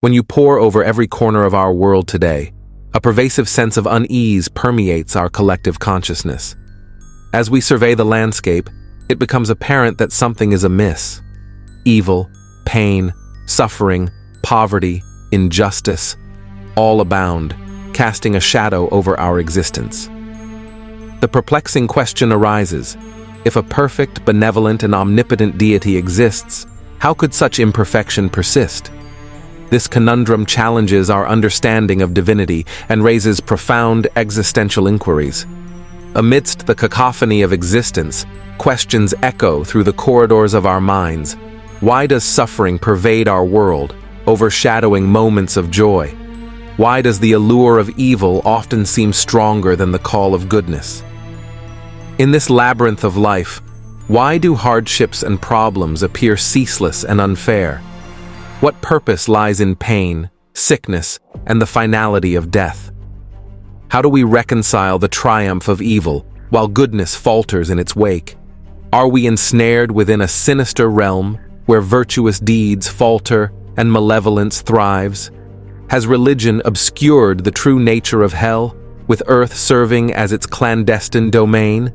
When you pore over every corner of our world today, a pervasive sense of unease permeates our collective consciousness. As we survey the landscape, it becomes apparent that something is amiss. Evil, pain, suffering, poverty, injustice, all abound, casting a shadow over our existence. The perplexing question arises: if a perfect, benevolent, and omnipotent deity exists, how could such imperfection persist? This conundrum challenges our understanding of divinity and raises profound existential inquiries. Amidst the cacophony of existence, questions echo through the corridors of our minds. Why does suffering pervade our world, overshadowing moments of joy? Why does the allure of evil often seem stronger than the call of goodness? In this labyrinth of life, why do hardships and problems appear ceaseless and unfair? What purpose lies in pain, sickness, and the finality of death? How do we reconcile the triumph of evil while goodness falters in its wake? Are we ensnared within a sinister realm where virtuous deeds falter and malevolence thrives? Has religion obscured the true nature of hell, with earth serving as its clandestine domain?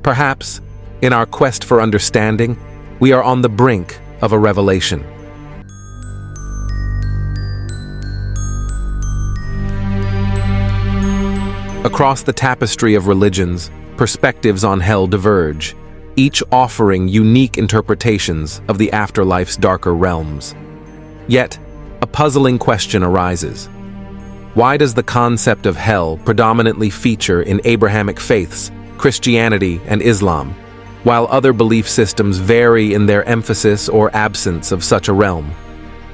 Perhaps, in our quest for understanding, we are on the brink of a revelation. Across the tapestry of religions, perspectives on hell diverge, each offering unique interpretations of the afterlife's darker realms. Yet, a puzzling question arises. Why does the concept of hell predominantly feature in Abrahamic faiths, Christianity, and Islam, while other belief systems vary in their emphasis or absence of such a realm?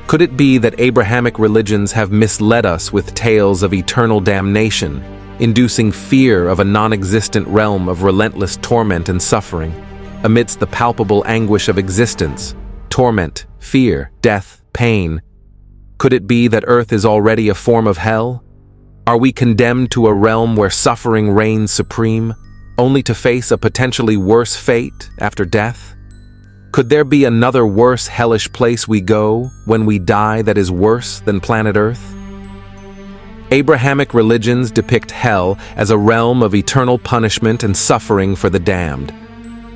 Could it be that Abrahamic religions have misled us with tales of eternal damnation, inducing fear of a non-existent realm of relentless torment and suffering? Amidst the palpable anguish of existence, torment, fear, death, pain, could it be that Earth is already a form of hell? Are we condemned to a realm where suffering reigns supreme, only to face a potentially worse fate after death? Could there be another worse hellish place we go when we die that is worse than planet Earth? Abrahamic religions depict hell as a realm of eternal punishment and suffering for the damned.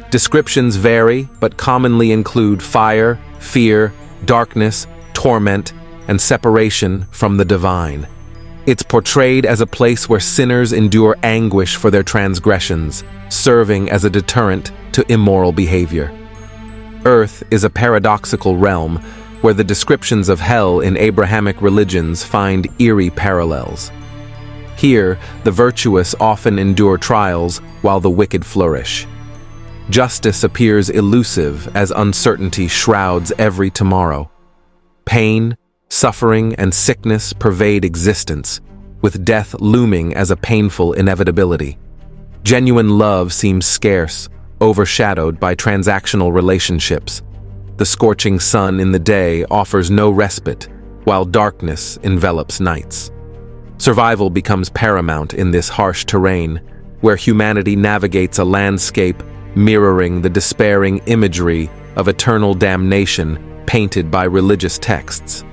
Descriptions vary, but commonly include fire, fear, darkness, torment, and separation from the divine. It's portrayed as a place where sinners endure anguish for their transgressions, serving as a deterrent to immoral behavior. Earth is a paradoxical realm where the descriptions of hell in Abrahamic religions find eerie parallels. Here, the virtuous often endure trials while the wicked flourish. Justice appears elusive as uncertainty shrouds every tomorrow. Pain, suffering, and sickness pervade existence, with death looming as a painful inevitability. Genuine love seems scarce, overshadowed by transactional relationships. The scorching sun in the day offers no respite, while darkness envelops nights. Survival becomes paramount in this harsh terrain, where humanity navigates a landscape mirroring the despairing imagery of eternal damnation painted by religious texts.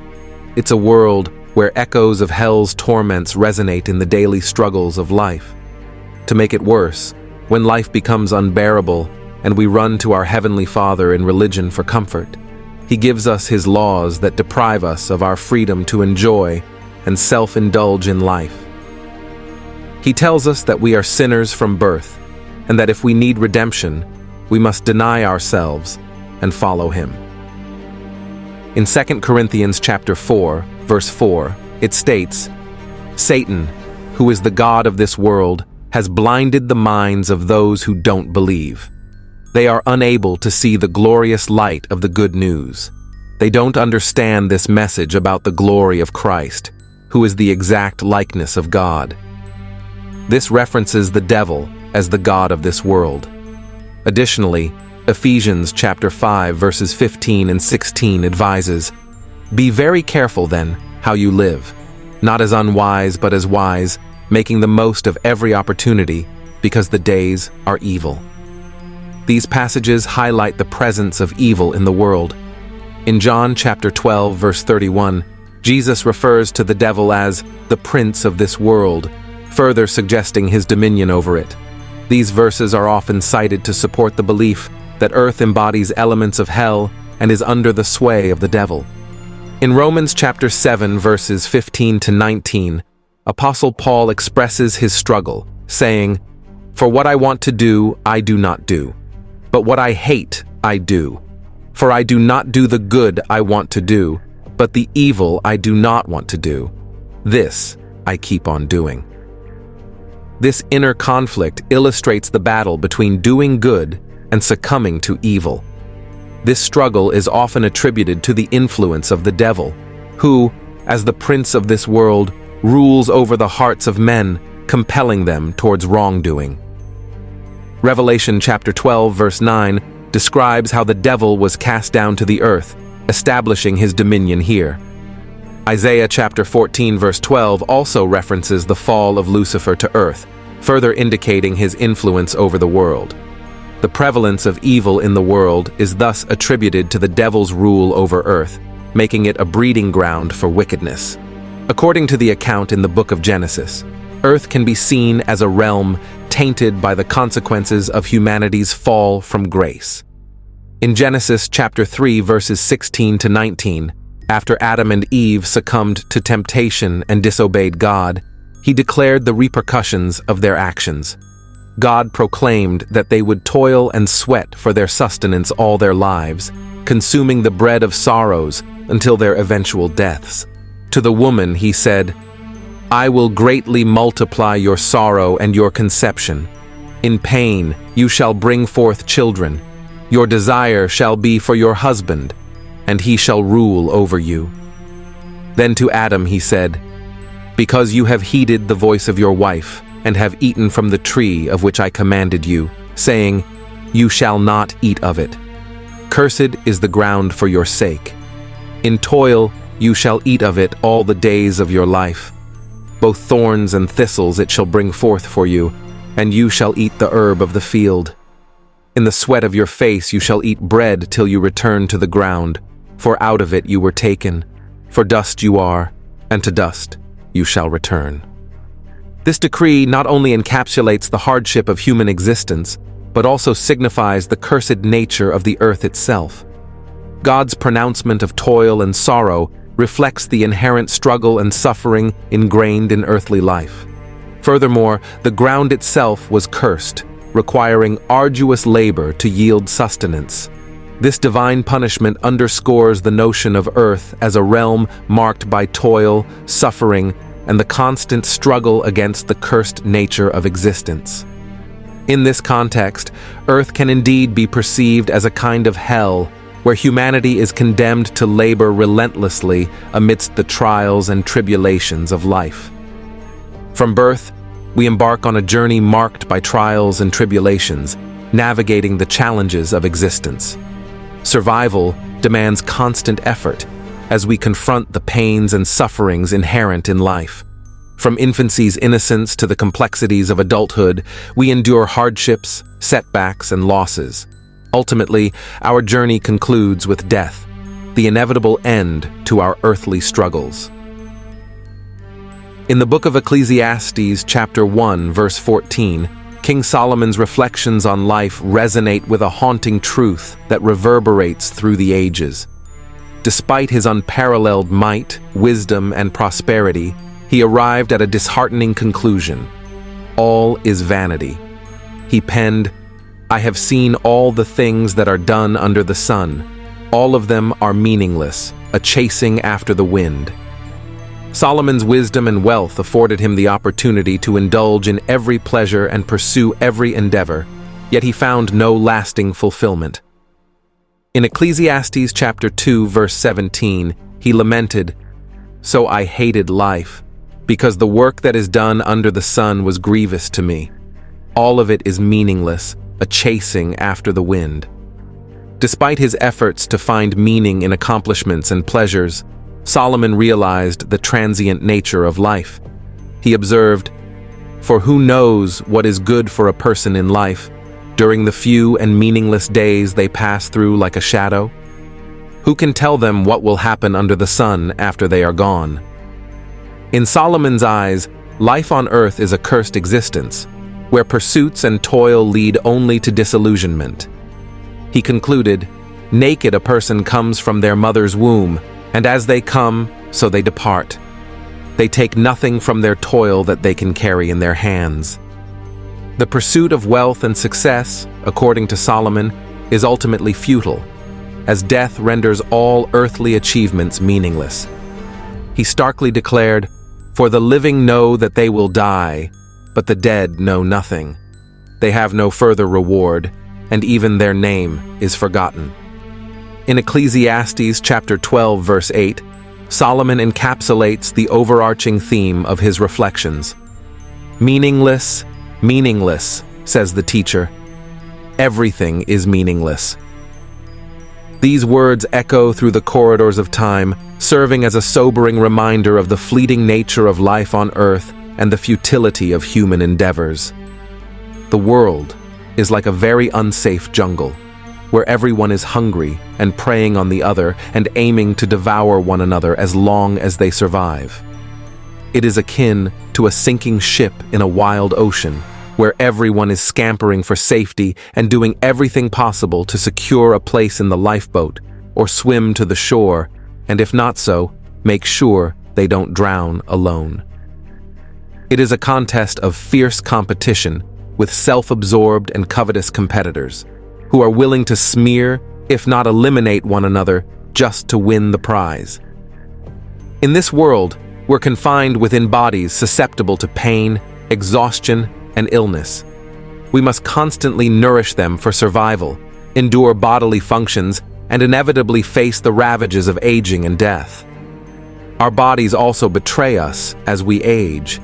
It's a world where echoes of hell's torments resonate in the daily struggles of life. To make it worse, when life becomes unbearable and we run to our Heavenly Father in religion for comfort, He gives us His laws that deprive us of our freedom to enjoy and self-indulge in life. He tells us that we are sinners from birth, and that if we need redemption, we must deny ourselves and follow Him. In 2 Corinthians chapter 4, verse 4, it states, "Satan, who is the god of this world, has blinded the minds of those who don't believe. They are unable to see the glorious light of the good news. They don't understand this message about the glory of Christ, who is the exact likeness of God." This references the devil as the god of this world. Additionally, Ephesians chapter 5 verses 15 and 16 advises, "Be very careful then how you live, not as unwise but as wise, making the most of every opportunity, because the days are evil." These passages highlight the presence of evil in the world. In John chapter 12 verse 31, Jesus refers to the devil as the prince of this world, further suggesting his dominion over it. These verses are often cited to support the belief that earth embodies elements of hell and is under the sway of the devil. In Romans chapter 7, verses 15 to 19, Apostle Paul expresses his struggle, saying, "For what I want to do, I do not do. But what I hate, I do. For I do not do the good I want to do, but the evil I do not want to do. This I keep on doing." This inner conflict illustrates the battle between doing good and succumbing to evil. This struggle is often attributed to the influence of the devil, who, as the prince of this world, rules over the hearts of men, compelling them towards wrongdoing. Revelation chapter 12, verse 9 describes how the devil was cast down to the earth, establishing his dominion here. Isaiah chapter 14, verse 12 also references the fall of Lucifer to earth, further indicating his influence over the world. The prevalence of evil in the world is thus attributed to the devil's rule over earth, making it a breeding ground for wickedness. According to the account in the book of Genesis, earth can be seen as a realm tainted by the consequences of humanity's fall from grace. In Genesis chapter 3, verses 16 to 19, after Adam and Eve succumbed to temptation and disobeyed God, he declared the repercussions of their actions. God proclaimed that they would toil and sweat for their sustenance all their lives, consuming the bread of sorrows until their eventual deaths. To the woman he said, "I will greatly multiply your sorrow and your conception. In pain you shall bring forth children. Your desire shall be for your husband, and he shall rule over you." Then to Adam he said, "Because you have heeded the voice of your wife, and have eaten from the tree of which I commanded you, saying, 'You shall not eat of it.' Cursed is the ground for your sake. In toil you shall eat of it all the days of your life. Both thorns and thistles it shall bring forth for you, and you shall eat the herb of the field. In the sweat of your face you shall eat bread till you return to the ground, for out of it you were taken. For dust you are, and to dust you shall return." This decree not only encapsulates the hardship of human existence, but also signifies the cursed nature of the earth itself. God's pronouncement of toil and sorrow reflects the inherent struggle and suffering ingrained in earthly life. Furthermore, the ground itself was cursed, requiring arduous labor to yield sustenance. This divine punishment underscores the notion of earth as a realm marked by toil, suffering, and the constant struggle against the cursed nature of existence. In this context, earth can indeed be perceived as a kind of hell, where humanity is condemned to labor relentlessly amidst the trials and tribulations of life. From birth, we embark on a journey marked by trials and tribulations, navigating the challenges of existence. Survival demands constant effort as we confront the pains and sufferings inherent in life. From infancy's innocence to the complexities of adulthood, we endure hardships, setbacks, and losses. Ultimately, our journey concludes with death, the inevitable end to our earthly struggles. In the book of Ecclesiastes, chapter 1, verse 14, King Solomon's reflections on life resonate with a haunting truth that reverberates through the ages. Despite his unparalleled might, wisdom, and prosperity, he arrived at a disheartening conclusion. All is vanity. He penned, "I have seen all the things that are done under the sun. All of them are meaningless, a chasing after the wind." Solomon's wisdom and wealth afforded him the opportunity to indulge in every pleasure and pursue every endeavor, yet he found no lasting fulfillment. In Ecclesiastes chapter 2, verse 17, he lamented, "So I hated life, because the work that is done under the sun was grievous to me. All of it is meaningless, a chasing after the wind." Despite his efforts to find meaning in accomplishments and pleasures, Solomon realized the transient nature of life. He observed, "For who knows what is good for a person in life, during the few and meaningless days they pass through like a shadow?" Who can tell them what will happen under the sun after they are gone? In Solomon's eyes, life on earth is a cursed existence, where pursuits and toil lead only to disillusionment. He concluded, "Naked a person comes from their mother's womb, and as they come, so they depart. They take nothing from their toil that they can carry in their hands." The pursuit of wealth and success, according to Solomon, is ultimately futile, as death renders all earthly achievements meaningless. He starkly declared, "For the living know that they will die, but the dead know nothing. They have no further reward, and even their name is forgotten." In Ecclesiastes chapter 12, verse 8, Solomon encapsulates the overarching theme of his reflections. "Meaningless, meaningless," says the teacher. "Everything is meaningless." These words echo through the corridors of time, serving as a sobering reminder of the fleeting nature of life on earth and the futility of human endeavors. The world is like a very unsafe jungle, where everyone is hungry and preying on the other and aiming to devour one another as long as they survive. It is akin to a sinking ship in a wild ocean, where everyone is scampering for safety and doing everything possible to secure a place in the lifeboat or swim to the shore, and if not so, make sure they don't drown alone. It is a contest of fierce competition with self-absorbed and covetous competitors, who are willing to smear, if not eliminate one another, just to win the prize. In this world, we're confined within bodies susceptible to pain, exhaustion, and illness. We must constantly nourish them for survival, endure bodily functions, and inevitably face the ravages of aging and death. Our bodies also betray us as we age.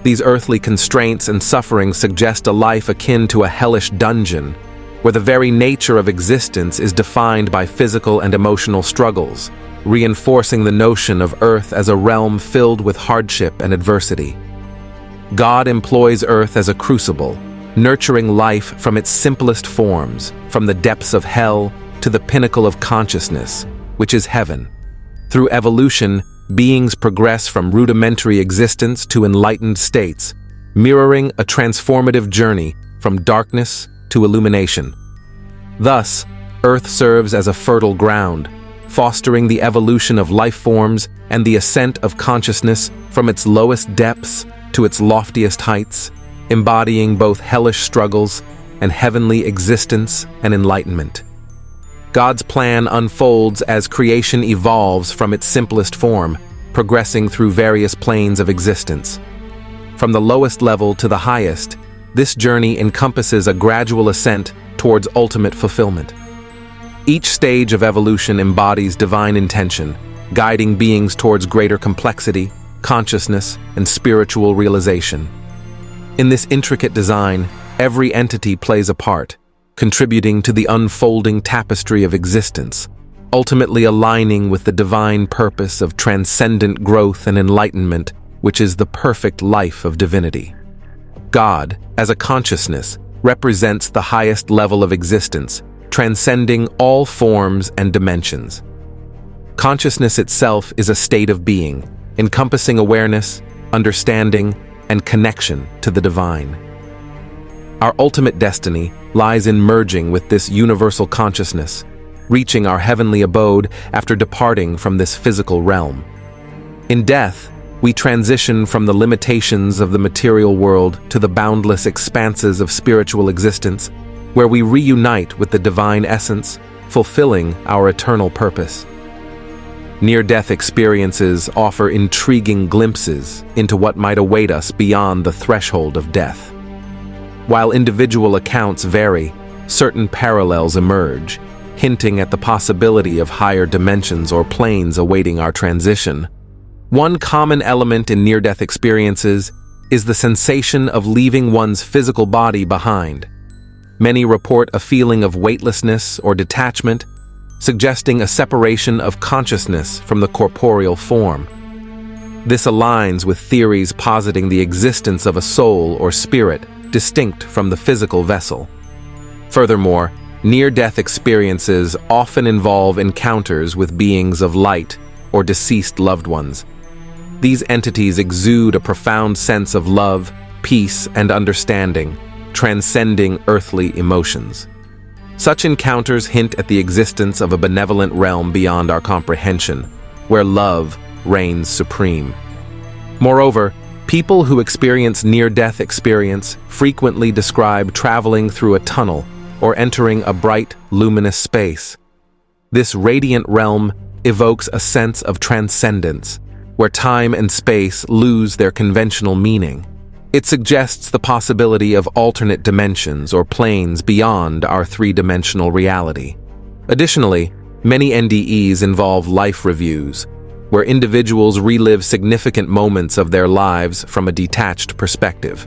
These earthly constraints and sufferings suggest a life akin to a hellish dungeon, where the very nature of existence is defined by physical and emotional struggles, reinforcing the notion of earth as a realm filled with hardship and adversity. God employs earth as a crucible, nurturing life from its simplest forms, from the depths of hell to the pinnacle of consciousness, which is heaven. Through evolution, beings progress from rudimentary existence to enlightened states, mirroring a transformative journey from darkness to illumination. Thus, Earth serves as a fertile ground, fostering the evolution of life forms and the ascent of consciousness from its lowest depths to its loftiest heights, embodying both hellish struggles and heavenly existence and enlightenment. God's plan unfolds as creation evolves from its simplest form, progressing through various planes of existence. From the lowest level to the highest, this journey encompasses a gradual ascent towards ultimate fulfillment. Each stage of evolution embodies divine intention, guiding beings towards greater complexity, consciousness, and spiritual realization. In this intricate design, every entity plays a part, contributing to the unfolding tapestry of existence, ultimately aligning with the divine purpose of transcendent growth and enlightenment, which is the perfect life of divinity. God, as a consciousness, represents the highest level of existence, transcending all forms and dimensions. Consciousness itself is a state of being, encompassing awareness, understanding, and connection to the divine. Our ultimate destiny lies in merging with this universal consciousness, reaching our heavenly abode after departing from this physical realm. In death, we transition from the limitations of the material world to the boundless expanses of spiritual existence, where we reunite with the divine essence, fulfilling our eternal purpose. Near-death experiences offer intriguing glimpses into what might await us beyond the threshold of death. While individual accounts vary, certain parallels emerge, hinting at the possibility of higher dimensions or planes awaiting our transition. One common element in near-death experiences is the sensation of leaving one's physical body behind. Many report a feeling of weightlessness or detachment, suggesting a separation of consciousness from the corporeal form. This aligns with theories positing the existence of a soul or spirit distinct from the physical vessel. Furthermore, Near-death experiences often involve encounters with beings of light or deceased loved ones. These entities exude a profound sense of love, peace, and understanding, transcending earthly emotions. Such encounters hint at the existence of a benevolent realm beyond our comprehension, where love reigns supreme. Moreover, people who experience near-death experience frequently describe traveling through a tunnel or entering a bright, luminous space. This radiant realm evokes a sense of transcendence, where time and space lose their conventional meaning. It suggests the possibility of alternate dimensions or planes beyond our three-dimensional reality. Additionally, many NDEs involve life reviews, where individuals relive significant moments of their lives from a detached perspective.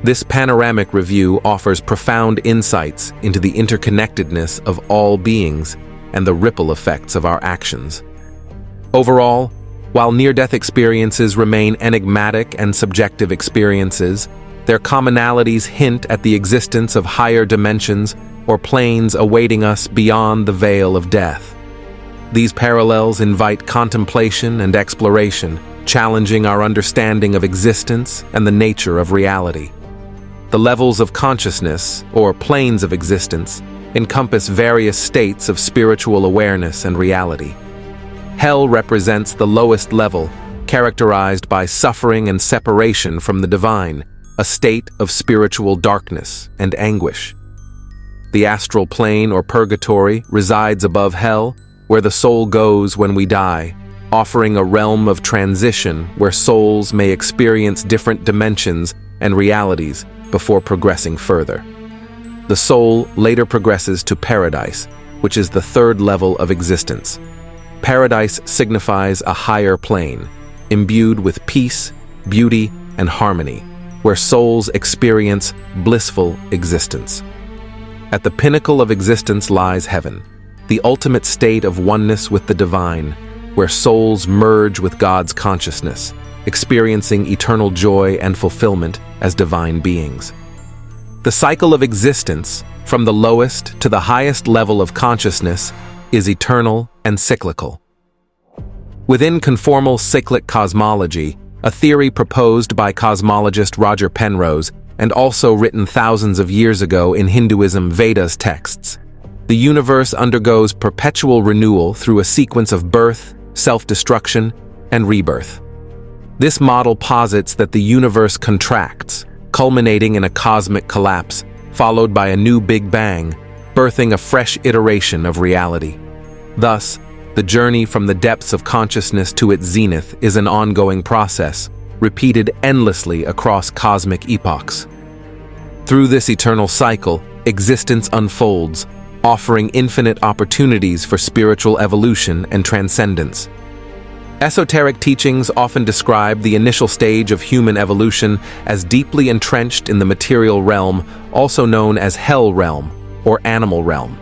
This panoramic review offers profound insights into the interconnectedness of all beings and the ripple effects of our actions. Overall, while near-death experiences remain enigmatic and subjective experiences, their commonalities hint at the existence of higher dimensions or planes awaiting us beyond the veil of death. These parallels invite contemplation and exploration, challenging our understanding of existence and the nature of reality. The levels of consciousness, or planes of existence, encompass various states of spiritual awareness and reality. Hell represents the lowest level, characterized by suffering and separation from the divine, a state of spiritual darkness and anguish. The astral plane or purgatory resides above hell, where the soul goes when we die, offering a realm of transition where souls may experience different dimensions and realities before progressing further. The soul later progresses to paradise, which is the third level of existence. Paradise signifies a higher plane, imbued with peace, beauty, and harmony, where souls experience blissful existence. At the pinnacle of existence lies heaven, the ultimate state of oneness with the divine, where souls merge with God's consciousness, experiencing eternal joy and fulfillment as divine beings. The cycle of existence, from the lowest to the highest level of consciousness, is eternal and cyclical. Within conformal cyclic cosmology, a theory proposed by cosmologist Roger Penrose and also written thousands of years ago in Hinduism Vedas texts, the universe undergoes perpetual renewal through a sequence of birth, self-destruction, and rebirth. This model posits that the universe contracts, culminating in a cosmic collapse, followed by a new Big Bang, birthing a fresh iteration of reality. Thus, the journey from the depths of consciousness to its zenith is an ongoing process, repeated endlessly across cosmic epochs. Through this eternal cycle, existence unfolds, offering infinite opportunities for spiritual evolution and transcendence. Esoteric teachings often describe the initial stage of human evolution as deeply entrenched in the material realm, also known as hell realm or animal realm.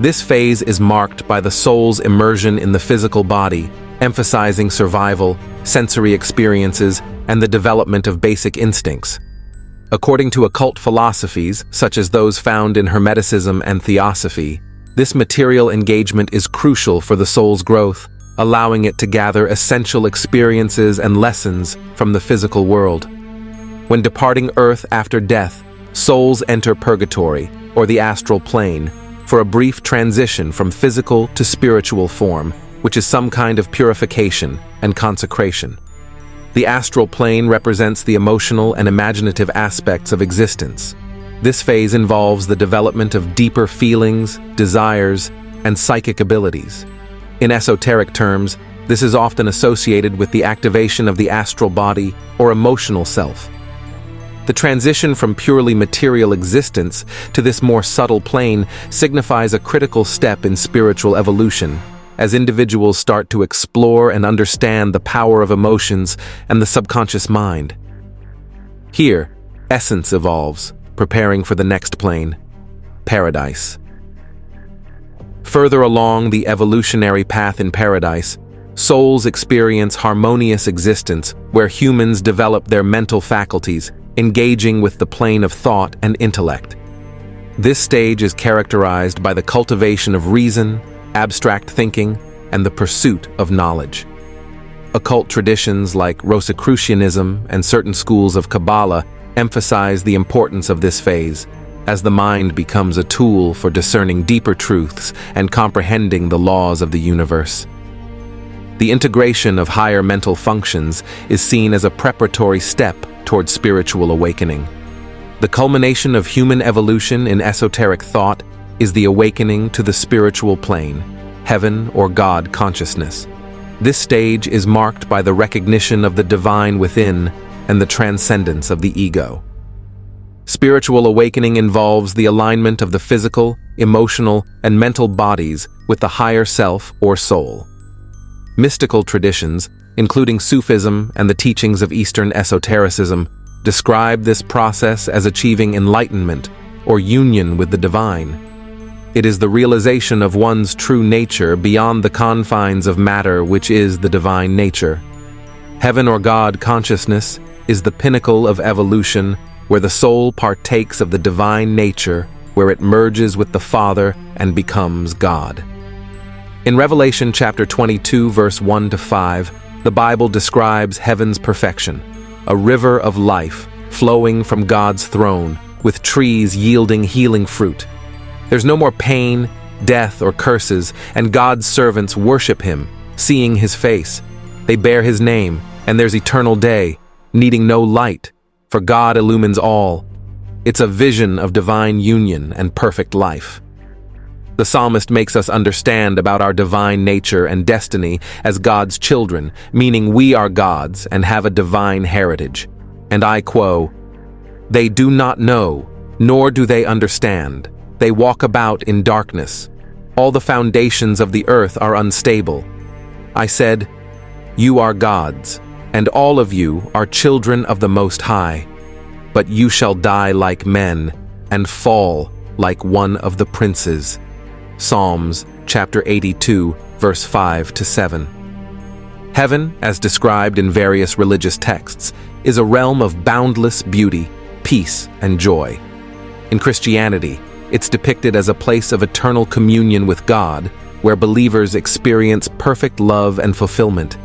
This phase is marked by the soul's immersion in the physical body, emphasizing survival, sensory experiences, and the development of basic instincts. According to occult philosophies, such as those found in Hermeticism and Theosophy, this material engagement is crucial for the soul's growth, allowing it to gather essential experiences and lessons from the physical world. When departing Earth after death, souls enter purgatory, or the astral plane, for a brief transition from physical to spiritual form, which is some kind of purification and consecration. The astral plane represents the emotional and imaginative aspects of existence. This phase involves the development of deeper feelings, desires, and psychic abilities. In esoteric terms, this is often associated with the activation of the astral body or emotional self. The transition from purely material existence to this more subtle plane signifies a critical step in spiritual evolution, as individuals start to explore and understand the power of emotions and the subconscious mind. Here, essence evolves, preparing for the next plane, paradise. Further along the evolutionary path in paradise, souls experience harmonious existence where humans develop their mental faculties, engaging with the plane of thought and intellect. This stage is characterized by the cultivation of reason, abstract thinking, and the pursuit of knowledge. Occult traditions like Rosicrucianism and certain schools of Kabbalah emphasize the importance of this phase, as the mind becomes a tool for discerning deeper truths and comprehending the laws of the universe. The integration of higher mental functions is seen as a preparatory step towards spiritual awakening. The culmination of human evolution in esoteric thought is the awakening to the spiritual plane, heaven or God consciousness. This stage is marked by the recognition of the divine within and the transcendence of the ego. Spiritual awakening involves the alignment of the physical, emotional, and mental bodies with the higher self or soul. Mystical traditions, including Sufism and the teachings of Eastern esotericism, describe this process as achieving enlightenment or union with the divine. It is the realization of one's true nature beyond the confines of matter, which is the divine nature. Heaven or God consciousness is the pinnacle of evolution, where the soul partakes of the divine nature, where it merges with the Father and becomes God. In Revelation chapter 22, verse 1 to 5, the Bible describes heaven's perfection, a river of life flowing from God's throne, with trees yielding healing fruit. There's no more pain, death, or curses, and God's servants worship Him, seeing His face. They bear His name, and there's eternal day, needing no light, for God illumines all. It's a vision of divine union and perfect life. The psalmist makes us understand about our divine nature and destiny as God's children, meaning we are God's and have a divine heritage. And I quote, "They do not know, nor do they understand. They walk about in darkness. All the foundations of the earth are unstable. I said, you are God's, and all of you are children of the Most High. But you shall die like men, and fall like one of the princes." Psalms chapter 82, verse 5 to 7. Heaven, as described in various religious texts, is a realm of boundless beauty, peace, and joy. In Christianity, it's depicted as a place of eternal communion with God, where believers experience perfect love and fulfillment.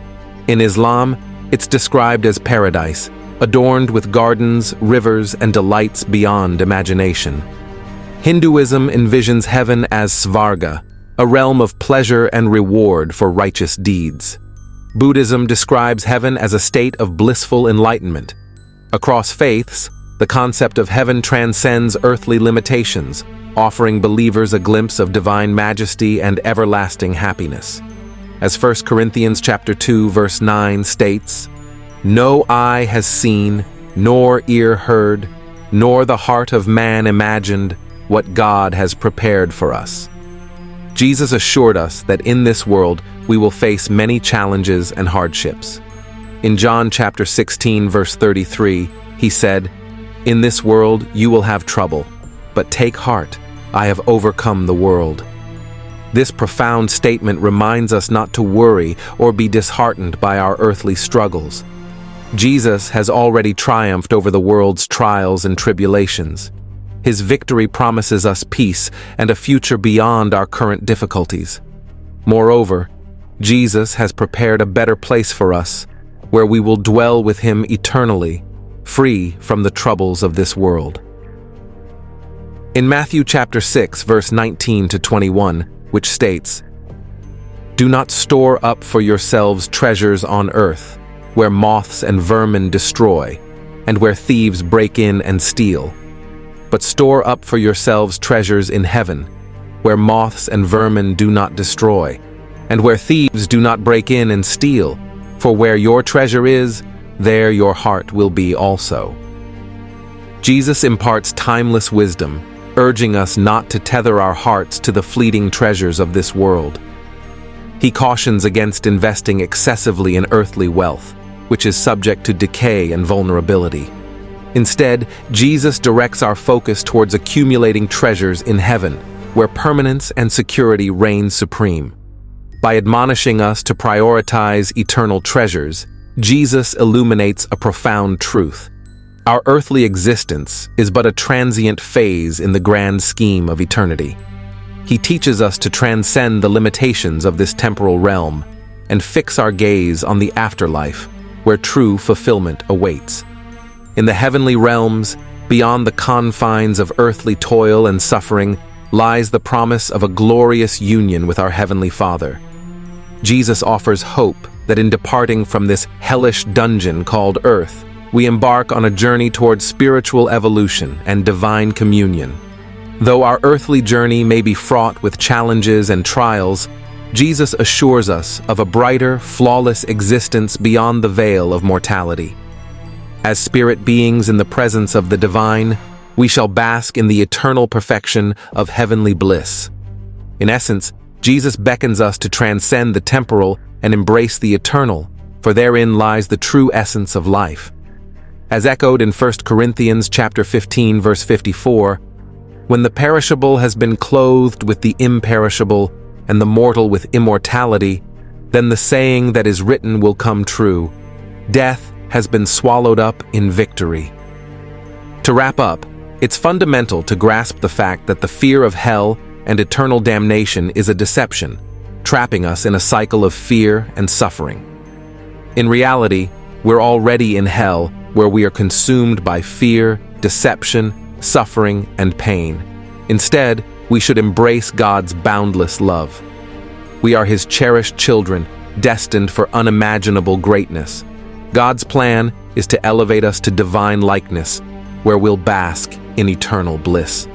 In Islam, it's described as paradise, adorned with gardens, rivers, and delights beyond imagination. Hinduism envisions heaven as Svarga, a realm of pleasure and reward for righteous deeds. Buddhism describes heaven as a state of blissful enlightenment. Across faiths, the concept of heaven transcends earthly limitations, offering believers a glimpse of divine majesty and everlasting happiness. As 1 Corinthians chapter 2, verse 9 states, "No eye has seen, nor ear heard, nor the heart of man imagined what God has prepared for us." Jesus assured us that in this world we will face many challenges and hardships. In John chapter 16, verse 33, He said, "In this world you will have trouble, but take heart, I have overcome the world." This profound statement reminds us not to worry or be disheartened by our earthly struggles. Jesus has already triumphed over the world's trials and tribulations. His victory promises us peace and a future beyond our current difficulties. Moreover, Jesus has prepared a better place for us, where we will dwell with Him eternally, free from the troubles of this world. In Matthew chapter 6, verse 19 to 21, which states, "Do not store up for yourselves treasures on earth, where moths and vermin destroy, and where thieves break in and steal. But store up for yourselves treasures in heaven, where moths and vermin do not destroy, and where thieves do not break in and steal. For where your treasure is, there your heart will be also." Jesus imparts timeless wisdom, urging us not to tether our hearts to the fleeting treasures of this world. He cautions against investing excessively in earthly wealth, which is subject to decay and vulnerability. Instead, Jesus directs our focus towards accumulating treasures in heaven, where permanence and security reign supreme. By admonishing us to prioritize eternal treasures, Jesus illuminates a profound truth. Our earthly existence is but a transient phase in the grand scheme of eternity. He teaches us to transcend the limitations of this temporal realm and fix our gaze on the afterlife, where true fulfillment awaits. In the heavenly realms, beyond the confines of earthly toil and suffering, lies the promise of a glorious union with our Heavenly Father. Jesus offers hope that in departing from this hellish dungeon called earth, we embark on a journey towards spiritual evolution and divine communion. Though our earthly journey may be fraught with challenges and trials, Jesus assures us of a brighter, flawless existence beyond the veil of mortality. As spirit beings in the presence of the divine, we shall bask in the eternal perfection of heavenly bliss. In essence, Jesus beckons us to transcend the temporal and embrace the eternal, for therein lies the true essence of life. As echoed in 1 Corinthians chapter 15, verse 54, when the perishable has been clothed with the imperishable and the mortal with immortality, then the saying that is written will come true: death has been swallowed up in victory. To wrap up, it's fundamental to grasp the fact that the fear of hell and eternal damnation is a deception, trapping us in a cycle of fear and suffering. In reality, we're already in hell, where we are consumed by fear, deception, suffering, and pain. Instead, we should embrace God's boundless love. We are His cherished children, destined for unimaginable greatness. God's plan is to elevate us to divine likeness, where we'll bask in eternal bliss.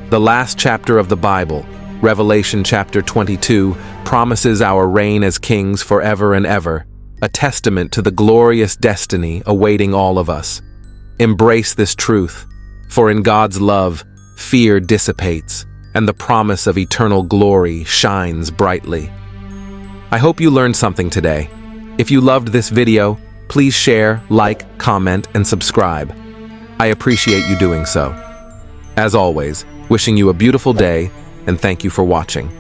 The last chapter of the Bible, Revelation chapter 22, promises our reign as kings forever and ever, a testament to the glorious destiny awaiting all of us. Embrace this truth, for in God's love, fear dissipates, and the promise of eternal glory shines brightly. I hope you learned something today. If you loved this video, please share, like, comment, and subscribe. I appreciate you doing so. As always, wishing you a beautiful day, and thank you for watching.